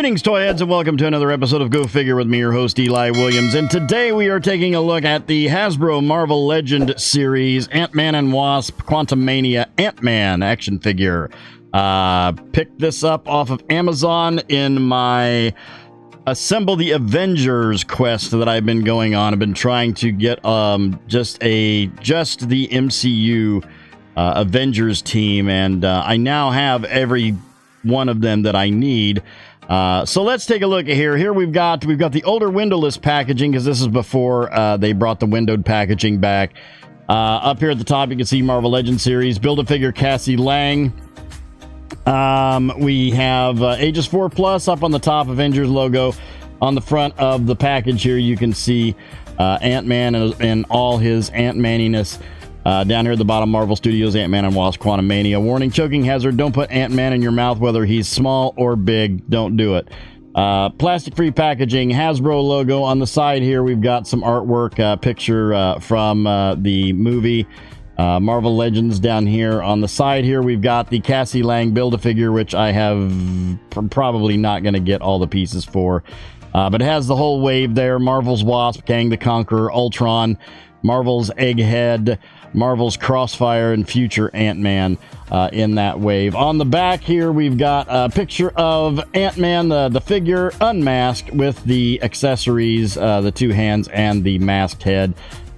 Greetings, toy heads, and welcome to another episode of Go Figure with me, your host, Eli Williams. And today we are taking a look at the Hasbro Marvel Legend series Ant-Man and Wasp Quantumania Ant-Man action figure. Picked this up off of Amazon in my Assemble the Avengers quest that I've been going on. I've been trying to get just the MCU Avengers team, and I now have every one of them that I need. So let's take a look at here. Here we've got the older windowless packaging, because this is before they brought the windowed packaging back. Up here at the top, you can see Marvel Legends series, Build-A-Figure Cassie Lang. We have Ages 4 Plus up on the top, Avengers logo. On the front of the package here, you can see Ant-Man and all his Ant-Maniness. Down here at the bottom, Marvel Studios, Ant-Man and Wasp Quantumania. Warning, choking hazard. Don't put Ant-Man in your mouth, whether he's small or big. Don't do it. Plastic-free packaging, Hasbro logo. On the side here, we've got some artwork, picture from the movie Marvel Legends. Down here on the side here, we've got the Cassie Lang Build-A-Figure, which I have probably not going to get all the pieces for. But it has the whole wave there. Marvel's Wasp, Kang the Conqueror, Ultron, Marvel's Egghead, Marvel's Crossfire, and future Ant-Man in that wave. On the back here, we've got a picture of Ant-Man, the figure, unmasked with the accessories, the two hands, and the masked head.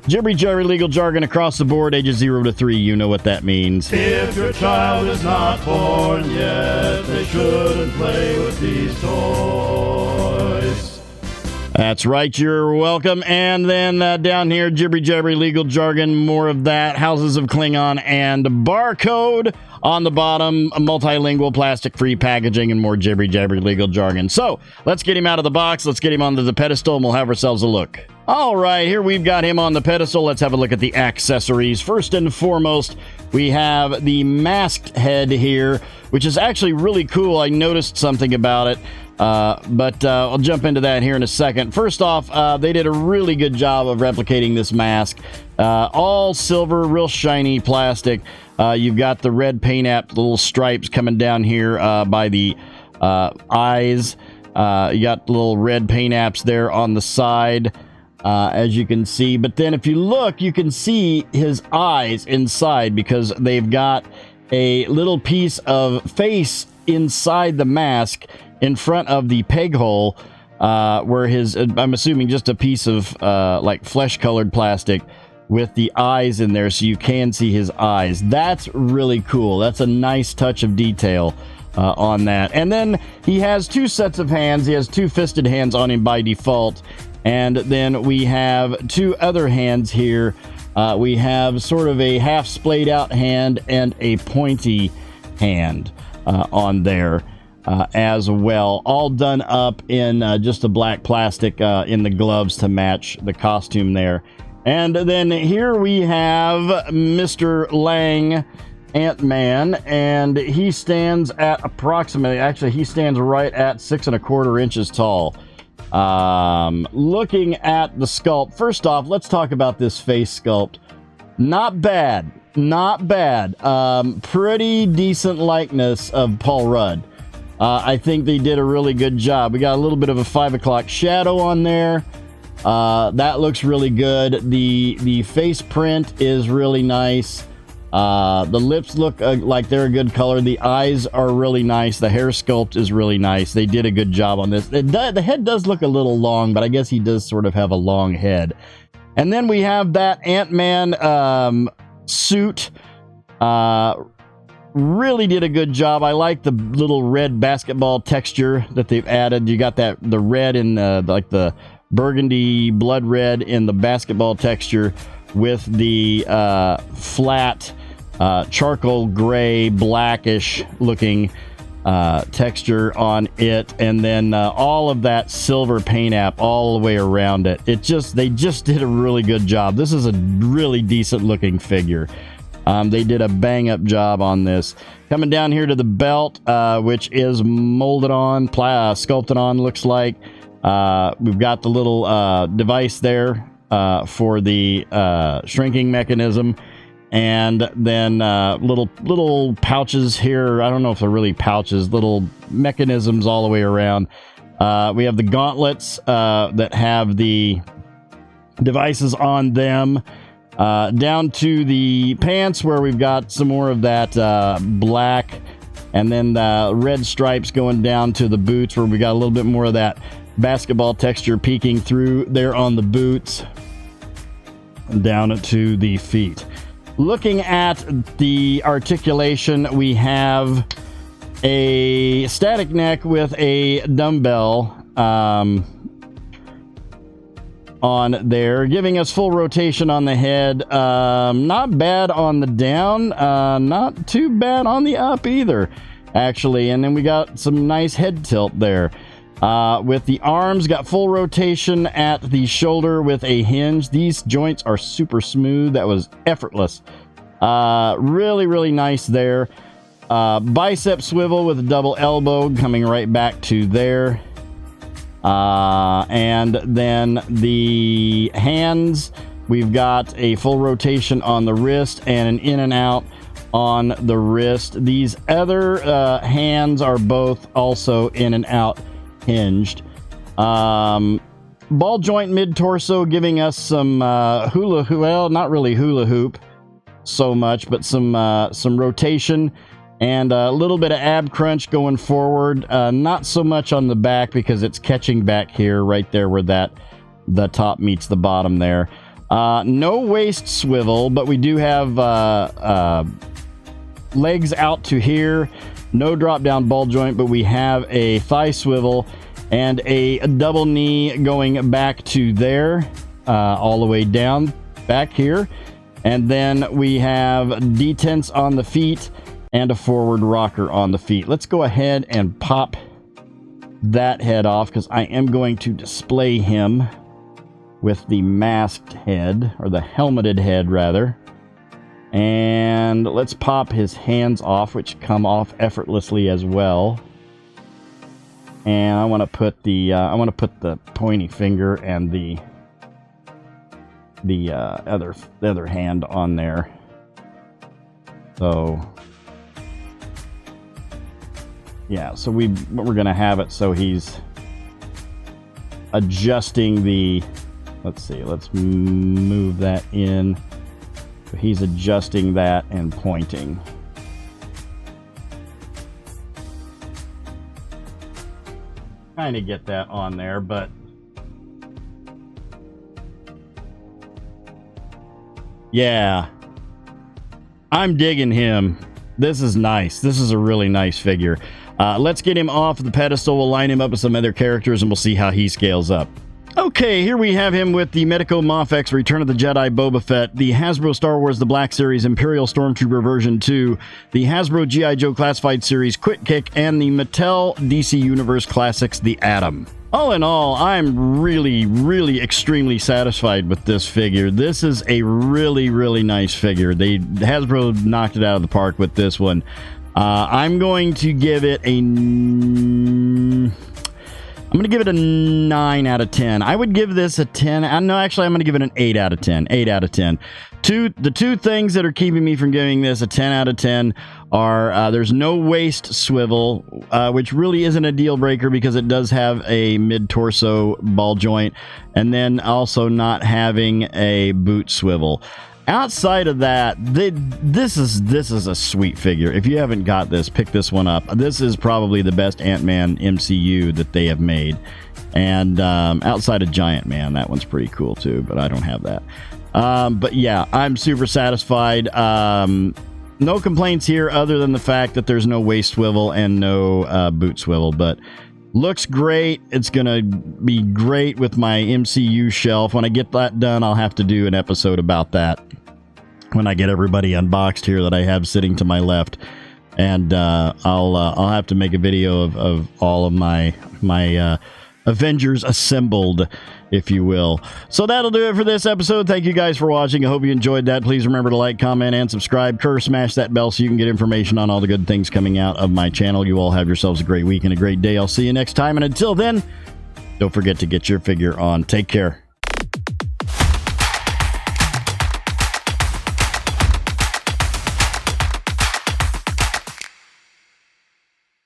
Jibbery legal jargon across the board, ages 0 to 3, you know what that means. If your child is not born yet, they shouldn't play with these toys. That's right, you're welcome. And then down here, jibbery legal jargon, more of that. Houses of Klingon and barcode. On the bottom, multilingual plastic-free packaging and more jibbery legal jargon. So let's get him out of the box. Let's get him onto the pedestal, and we'll have ourselves a look. All right, here we've got him on the pedestal. Let's have a look at the accessories. First and foremost, we have the masked head here, which is actually really cool. I noticed something about it. But I'll jump into that here in a second. First off, they did a really good job of replicating this mask. All silver, real shiny plastic. You've got the red paint app, the little stripes coming down here by the eyes. You got little red paint apps there on the side, as you can see. But then if you look, you can see his eyes inside, because they've got a little piece of face inside the mask in front of the peg hole, where I'm assuming just a piece of like flesh colored plastic with the eyes in there, so you can see his eyes. That's really cool. That's a nice touch of detail on that. And then he has two sets of hands. He has two fisted hands on him by default. And then we have two other hands here. We have sort of a half splayed out hand and a pointy hand on there. As well, all done up in just a black plastic in the gloves to match the costume there. And then here we have Mr. Lang, Ant-Man, and he stands at approximately, actually he stands right at 6 1/4 inches tall. Looking at the sculpt, first off, let's talk about this face sculpt. Not bad. Pretty decent likeness of Paul Rudd. I think they did a really good job. We got a little bit of a 5 o'clock shadow on there. That looks really good. The face print is really nice. The lips look like they're a good color. The eyes are really nice. The hair sculpt is really nice. They did a good job on this. The head does look a little long, but I guess he does sort of have a long head. And then we have that Ant-Man suit. Really did a good job. I like the little red basketball texture that they've added. You got the red in like the burgundy blood red in the basketball texture with the flat charcoal gray blackish looking texture on it, and then all of that silver paint app all the way around it. They just did a really good job. This is a really decent looking figure. They did a bang-up job on this. Coming down here to the belt, which is molded on, sculpted on, looks like. We've got the little device there for the shrinking mechanism. And then little pouches here. I don't know if they're really pouches. Little mechanisms all the way around. We have the gauntlets that have the devices on them. Down to the pants where we've got some more of that black, and then the red stripes going down to the boots where we got a little bit more of that basketball texture peeking through there on the boots, down to the feet. Looking at the articulation, we have a static neck with a dumbbell on there, giving us full rotation on the head. Not bad on the down, not too bad on the up either, actually. And then we got some nice head tilt there. With the arms, got full rotation at the shoulder with a hinge. These joints are super smooth. That was effortless. Really, really nice there. Bicep swivel with a double elbow coming right back to there. And then the hands, we've got a full rotation on the wrist and an in and out on the wrist. These other hands are both also in and out hinged. Ball joint mid torso, giving us some hula hoop, well, not really hula hoop so much, but some rotation. And a little bit of ab crunch going forward. Not so much on the back because it's catching back here, right there where the top meets the bottom there. No waist swivel, but we do have legs out to here. No drop down ball joint, but we have a thigh swivel and a double knee going back to there, all the way down back here. And then we have detents on the feet and a forward rocker on the feet. Let's go ahead and pop that head off because I am going to display him with the masked head, or the helmeted head rather. And let's pop his hands off, which come off effortlessly as well. And I want to put the pointy finger and the other hand on there. So yeah, so we're gonna have it so he's adjusting the, let's see, let's move that in. So he's adjusting that and pointing. Kind of get that on there, but yeah, I'm digging him. This is nice. This is a really nice figure. Let's get him off the pedestal. We'll line him up with some other characters and we'll see how he scales up. Okay, here we have him with the Medico Mafex Return of the Jedi Boba Fett, the Hasbro Star Wars The Black Series Imperial Stormtrooper version 2, the Hasbro G.I. Joe Classified Series Quick Kick, and the Mattel DC Universe Classics The Atom. All in all, I'm really, really extremely satisfied with this figure. This is a really, really nice figure. Hasbro knocked it out of the park with this one. I'm going to give it a 9 out of 10. I would give this a 10. No, actually, I'm going to give it an 8 out of 10. 8 out of 10. The two things that are keeping me from giving this a 10 out of 10 are there's no waist swivel, which really isn't a deal breaker because it does have a mid-torso ball joint, and then also not having a boot swivel. Outside of that, this is a sweet figure. If you haven't got this, pick this one up. This is probably the best Ant-Man MCU that they have made. And outside of Giant Man, that one's pretty cool too, but I don't have that. But yeah, I'm super satisfied. No complaints here other than the fact that there's no waist swivel and no boot swivel, but looks great. It's gonna be great with my MCU shelf. When I get that done, I'll have to do an episode about that when I get everybody unboxed here that I have sitting to my left, and I'll have to make a video of all of my Avengers assembled, if you will. So that'll do it for this episode. Thank you guys for watching. I hope you enjoyed that. Please remember to like, comment, and subscribe. Smash that bell so you can get information on all the good things coming out of my channel. You all have yourselves a great week and a great day. I'll see you next time, and until then, don't forget to get your figure on. Take care.